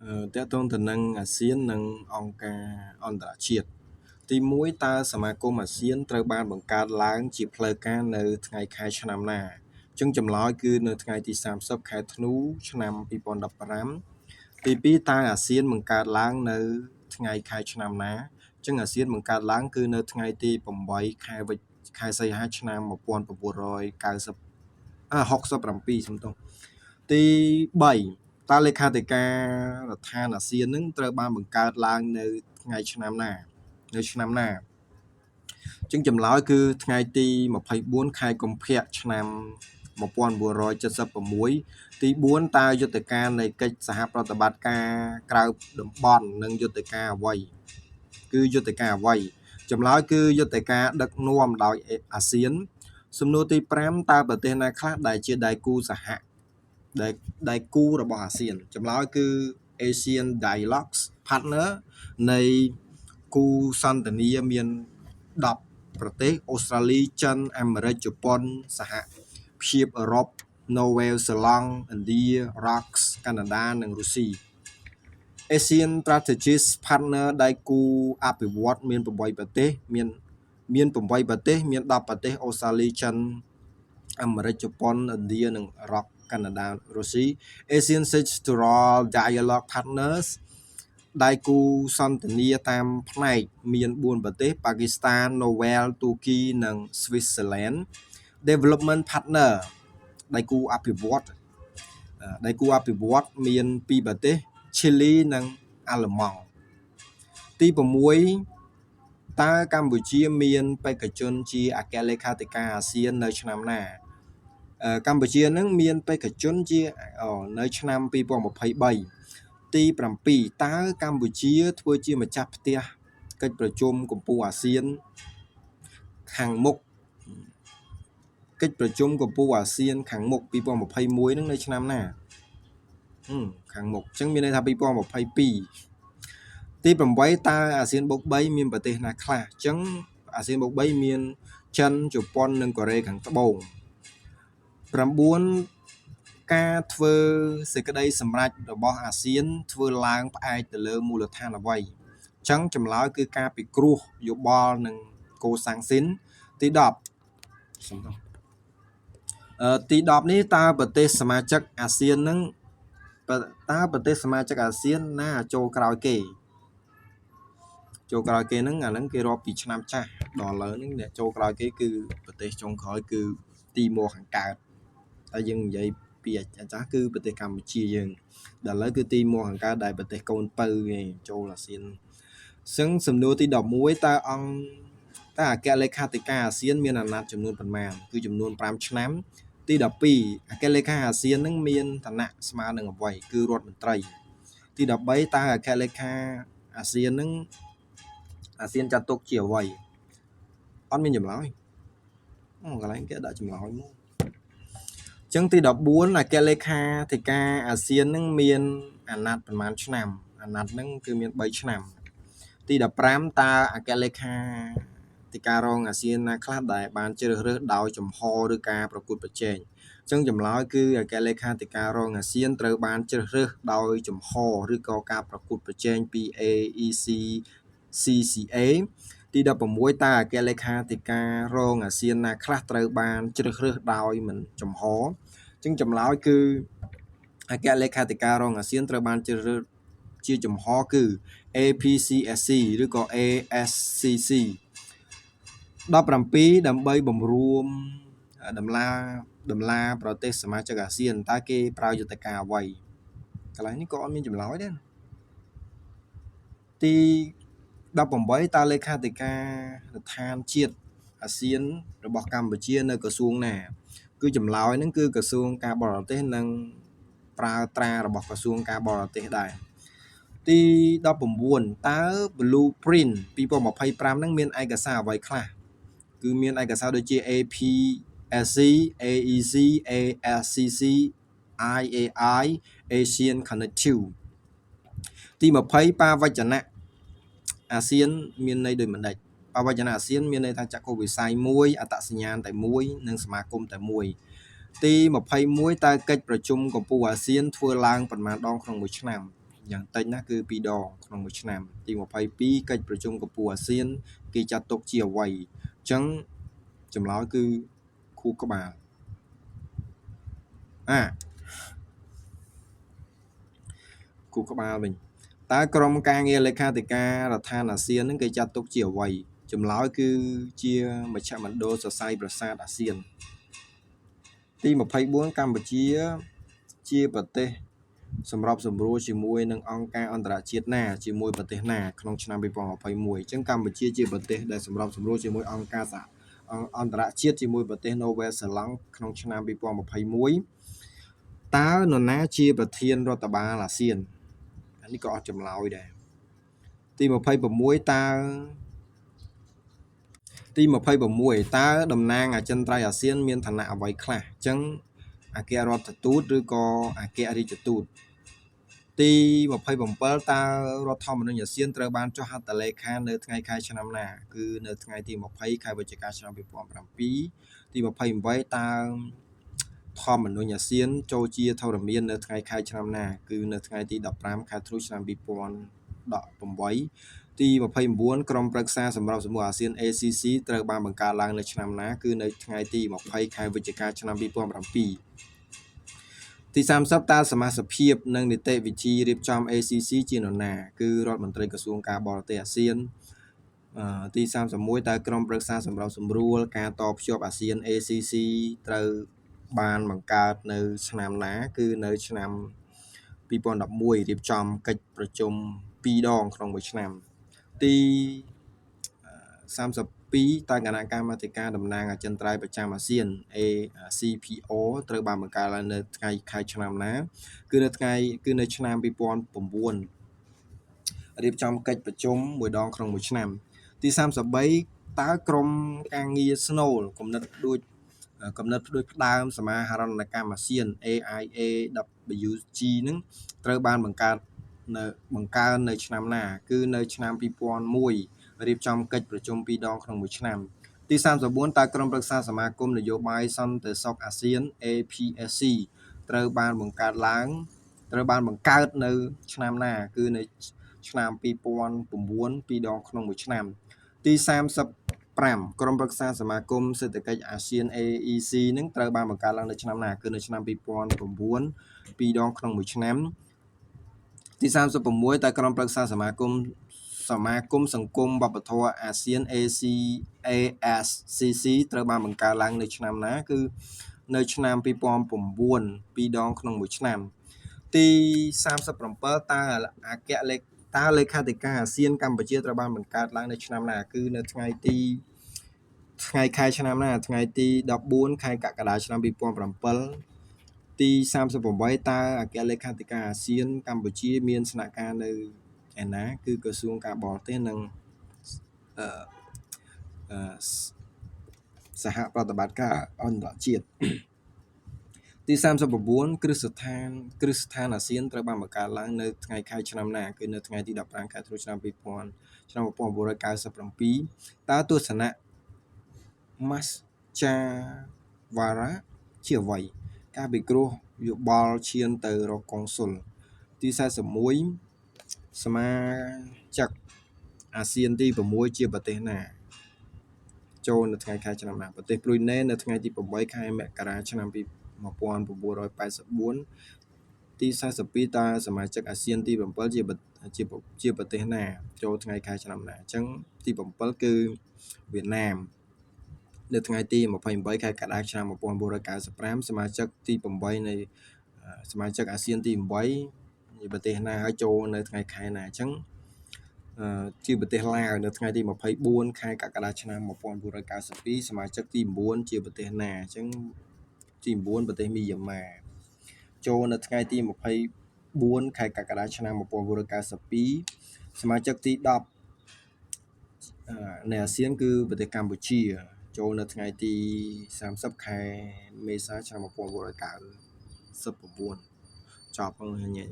តើតើទៅនឹងអាស៊ាននិងអង្គការអន្តរជាតិទី1តើសមាគមអាស៊ានត្រូវបានបង្កើតឡើងជាផ្លូវការនៅថ្ងៃខែឆ្នាំណាអញ្ចឹងចម្លើយគឺនៅថ្ងៃទី30ខែធ្នូឆ្នាំ2015ទី2តើអាស៊ានបង្កើតឡើងនៅថ្ងៃខែឆ្នាំណាអញ្ចឹងអាស៊ានបង្កើតឡើងគឺនៅថ្ងៃទី8ខែសីហាឆ្នាំ1967សំទោសទី3តើលេខាធិការដ្ឋានអាស៊ាននឹងត្រូវបានបង្កើតឡើងនៅថ្ងៃឆ្នាំណានៅឆ្នាំណាអញ្ចឹងចម្លើយគឺថ្ងៃទី24ខែកុម្ភៈឆ្នាំ1976ទី4តើយុទ្ធការនៃកិច្ចសហប្រតិបត្តិការក្រៅតំបន់និងយុទ្ធការអ្វីគឺយុទ្ធការអ្វីចម្លើយគឺយុទ្ធការដឹកនាំដោយអាស៊ានសំណួរទី5តើប្រទេសណាខ្លះដែលជាដៃគូសហដៃគូរបស់អាស៊ានចម្លើយគឺ Asian Dialogues Partner នៃគូសន្ទនាមាន10ប្រទេសអូស្ត្រាលីចិនអាមេរិកជប៉ុនសហភាពអឺរ៉ុបណូវែលសេឡង់ឥណ្ឌារ៉ាក់សកាណាដានិងរុស្ស៊ី Asian Strategic Partner ដៃគូអភិវឌ្ឍមាន8ប្រទេសមាន8ប្រទេសមាន10ប្រទេសអូស្ត្រាលីចិនអាមេរិកជប៉ុនឥណ្ឌានិងរ៉ុកកាណាដារុស្ស៊ី Asian Sectoral Dialogue Partners ដៃគូសន្ទនាតាមផ្នែកមាន4ប្រទេសប៉ាគីស្ថាននូវែលទូគីនិងស្វីសស៊ឺឡែន Development Partner ដៃគូអភិវឌ្ឍមាន2ប្រទេសឈីលីនិងអាល្លឺម៉ង់ទី6តើកម្ពុជាមានបេក្ខជនជាអគ្គលេខាធិការអាស៊ាននៅឆ្នាំណាកម្ពុជានឹងមានបេក្ខជនជានៅឆ្នាំ2023ទី7តើកម្ពុជាធ្វើជាម្ចាស់ផ្ទះកិច្ចប្រជុំកំពូលអាស៊ានខាងមុខកិច្ចប្រជុំកំពូលអាស៊ានខាងមុខ2021នឹងនៅឆ្នាំណាខាងមុខអញ្ចឹងមានន័យថា2022ទី8តើអាស៊ានបូក3មានប្រទេសណាខ្លះអញ្ចឹងអាស៊ានបូក3មានចិនជប៉ុននិងកូរ៉េខាងត្បូង9ការធ្វើសេចក្តីសម្រេចរបស់អាស៊ានធ្វើឡើងផ្អែកទៅលើមូលដ្ឋានអ្វីអញ្ចឹងចម្លើយគឺការពិគ្រោះយោបល់និងកូសាំងស៊ីនទី10ទី10នេះតើប្រទេសសមាជិកអាស៊ាននឹងប្រទេសសមាជិកអាស៊ានណាចូលក្រោយគេហ្នឹងអាហ្នឹងគេរាប់ពីឆ្នាំចាស់ដល់ឥឡូវហ្នឹងអ្នកចូលក្រោយគេគឺប្រទេសចុងក្រោយគឺទីម៉ូខាងកើតតែយើងនិយាយពីអាចាស់គឺប្រទេសកម្ពុជាយើងដល់ឥឡូវគឺទីម៉ូខាងកើតដែលប្រទេសកូនពៅគេចូលអាស៊ានសំណួរទី11តើអគ្គលេខាធិការអាស៊ានមានអាណត្តិចំនួនប៉ុន្មានគឺចំនួន5ឆ្នាំទី12អគ្គលេខាអាស៊ាននឹងមានឋានៈស្មើនឹងអ្វីគឺរដ្ឋមន្ត្រីទី13តើអគ្គលេខាអាស៊ាននឹងអាស៊ានចាត់ទុកជាអ្វីអត់មានចម្លើយកន្លែងគេដាក់ចម្លើយមកអញ្ចឹងទី14អគ្គលេខាធិការអាស៊ាននឹងមានអាណត្តិប្រហែលឆ្នាំអាណត្តិហ្នឹងគឺមាន3ឆ្នាំទី15តើអគ្គលេខាធិការរងអាស៊ានណាខ្លះដែលបានជ្រើសរើសដោយចំហឬការប្រកួតប្រជែងអញ្ចឹងចម្លើយគឺអគ្គលេខាធិការរងអាស៊ានត្រូវបានជ្រើសរើសដោយចំហឬក៏ការប្រកួតប្រជែងពី AEC CCA ទី16តើអគ្គលេខាធិការរងអាស៊ានណាខ្លះត្រូវបានជ្រើសរើសដោយមិនចំហអញ្ចឹងចម្លើយគឺអគ្គលេខាធិការរងអាស៊ានត្រូវបានជ្រើសរើសជាចំហគឺ APCSC ឬក៏ ASCC 17ដើម្បីបំរួមដំណាប្រទេសសមាជិកអាស៊ានតើគេប្រើយុទ្ធការអ្វីកន្លែងនេះក៏អត់មានចម្លើយដែរទី18តើលេខាធិការរដ្ឋានជាតិអាស៊ានរបស់កម្ពុជានៅក្រសួងណាគឺចម្លើយហ្នឹងគឺក្រសួងការបរទេសនិងប្រើត្រារបស់ក្រសួងការបរទេសដែរទី19តើ Blueprint 2025ហ្នឹងមានឯកសារអ្វីខ្លះគឺមានឯកសារដូចជា APSC AEC ASCC IAI Asian Connective ទី20បាវចនៈអាស៊ានមានន័យដូចមិនដេចបាវចនៈអាស៊ានមានន័យថាចក្ខុវិស័យមួយអត្តសញ្ញាណតែមួយនិងសមាគមតែមួយទី21តើកិច្ចប្រជុំកំពូលអាស៊ានធ្វើឡើងប៉ុន្មានដងក្នុងមួយឆ្នាំ យ៉ាងតិចណាស់គឺ2 ដងក្នុងមួយឆ្នាំទី22កិច្ចប្រជុំកំពូលអាស៊ានគេចាត់ទុកជាអ្វីអញ្ចឹងចម្លើយគឺខួរក្បាលខួរក្បាលវិញតើក្រុមការងារលេខាធិការរដ្ឋាភិបាលអាស៊ាននឹងគេចាត់ទុកជាអ្វីចម្លើយគឺជាមជ្ឈមណ្ឌលសរសៃប្រាសាទអាស៊ានទី24កម្ពុជាជាប្រទេសសម្របសម្រួលជាមួយនឹងអង្គការអន្តរជាតិណាជាមួយប្រទេសណាក្នុងឆ្នាំ2021អញ្ចឹងកម្ពុជាជាប្រទេសដែលសម្របសម្រួលជាមួយអង្គការអន្តរជាតិជាមួយប្រទេសនូវែលសេឡង់ក្នុងឆ្នាំ2021តើនរណាជាប្រធានរដ្ឋបាលអាស៊ាននេះក៏អត់ចម្លើយដែរទី26តើតំណាងអចិន្ត្រៃយ៍អាស៊ានមានឋានៈអ្វីខ្លះអញ្ចឹងអគ្គរដ្ឋទូតឬក៏អគ្គរដ្ឋទូតទី27តើរដ្ឋធម្មនុញ្ញអាស៊ានត្រូវបានចុះហត្ថលេខានៅថ្ងៃខែឆ្នាំណាគឺនៅថ្ងៃទី20ខែវិច្ឆិកាឆ្នាំ2007ទី28តើធម្មនុញ្ញអាស៊ានចូលជាធរមាននៅថ្ងៃខែឆ្នាំណាគឺនៅថ្ងៃទី15ខែធ្នូឆ្នាំ2018ទី29ក្រុមប្រឹក្សាសម្រាប់សម្រួលអាស៊ាន ACC ត្រូវបានបង្កើតឡើងនៅឆ្នាំណាគឺនៅថ្ងៃទី20ខែវិច្ឆិកាឆ្នាំ2007ទី30តើសមាជិកភាពនិងនីតិវិធីរៀបចំ ACC ជានរណាគឺរដ្ឋមន្ត្រីក្រសួងការបរទេសអាស៊ានទី31តើក្រុមប្រឹក្សាសម្រាប់សម្រួលការតភ្ជាប់អាស៊ាន ACC ត្រូវបានបង្កើតនៅឆ្នាំណាគឺនៅឆ្នាំ2011រៀបចំកិច្ចប្រជុំ2 ដងក្នុងមួយឆ្នាំទី32តើគណៈកម្មាធិការតំណាងអចិន្ត្រៃយ៍ប្រចាំអាស៊ាន ACPO ត្រូវបានបង្កើតឡើងនៅថ្ងៃខែឆ្នាំណាគឺនៅឆ្នាំ2009រៀបចំកិច្ចប្រជុំ1 ដងក្នុងមួយឆ្នាំទី33តើក្រុមការងារស្នូលគំនិតផ្ដួចផ្ដើមសមាហរណកម្មអាស៊ាន AIAWG នឹងត្រូវបានបង្កើននៅឆ្នាំណាគឺនៅឆ្នាំ2001រៀបចំកិច្ចប្រជុំ2 ដងក្នុងមួយឆ្នាំទី34តើក្រុមប្រឹក្សាសមាគមនយោបាយសន្តិសុខអាស៊ាន APSC ត្រូវបានបង្កើតនៅឆ្នាំណាគឺនៅឆ្នាំ2009 2 ដងក្នុងមួយឆ្នាំទី35ក្រុមប្រឹក្សាសមាគមសេដ្ឋកិច្ចអាស៊ាន AEC នឹងត្រូវបានបង្កើតឡើងនៅឆ្នាំណាគឺនៅឆ្នាំ2009 2 ដងក្នុងមួយឆ្នាំទី36តើក្រុមប្រឹក្សាសមាគមសង្គមវប្បធម៌អាស៊ាន ASCC ត្រូវបានបង្កើតឡើងនៅឆ្នាំណាគឺនៅឆ្នាំ2009 2 ដងក្នុងមួយឆ្នាំទី37តើលេខាធិការអាស៊ានកម្ពុជាត្រូវបានបង្កើតឡើងនៅឆ្នាំណាគឺនៅថ្ងៃខែឆ្នាំណាថ្ងៃទី14ខែកក្កដាឆ្នាំ2007ទី38តើអគ្គលេខាធិការអាស៊ានកម្ពុជាមានស្នាក់ការនៅឯណាគឺក្រសួងការបរទេសនិងសហប្រតិបត្តិការអន្តរជាតិទី39គ្រឹះស្ថានអាស៊ានត្រូវបានបង្កើតឡើងនៅថ្ងៃខែឆ្នាំណាគឺនៅថ្ងៃទី15ខែធ្នូឆ្នាំ1997តើទស្សនៈ Masjawara ជាអ្វីការពិគ្រោះយោបល់ឈានទៅរកកុងស៊ុលទី41សមាជិកអាស៊ានទី6ជាប្រទេសណាចូលនៅថ្ងៃខែឆ្នាំណាប្រទេសព្រុយណេនៅថ្ងៃទី8ខែមករាឆ្នាំ1984ទី42តើសមាជិកអាស៊ានទី7ជាប្រទេសណាចូលថ្ងៃខែឆ្នាំណាអញ្ចឹងទី7គឺវៀតណាមនៅថ្ងៃទី28ខែកក្កដាឆ្នាំ1995សមាជិកទី8នៃសមាជិកអាស៊ានទី8ជាប្រទេសណាហើយចូលនៅថ្ងៃខែណាអញ្ចឹងជាប្រទេសឡាវនៅថ្ងៃទី24ខែកក្កដាឆ្នាំ1992សមាជិកទី9ជាប្រទេសណាអញ្ចឹងទី9ប្រទេសមីយ៉ាន់ម៉ាចូលនៅថ្ងៃទី24ខែកក្កដាឆ្នាំ1992សមាជិកទី10នៃអាស៊ានគឺប្រទេសកម្ពុជាចូលនៅថ្ងៃទី30ខែមេសាឆ្នាំ1999ចប់ហើយញ៉ែ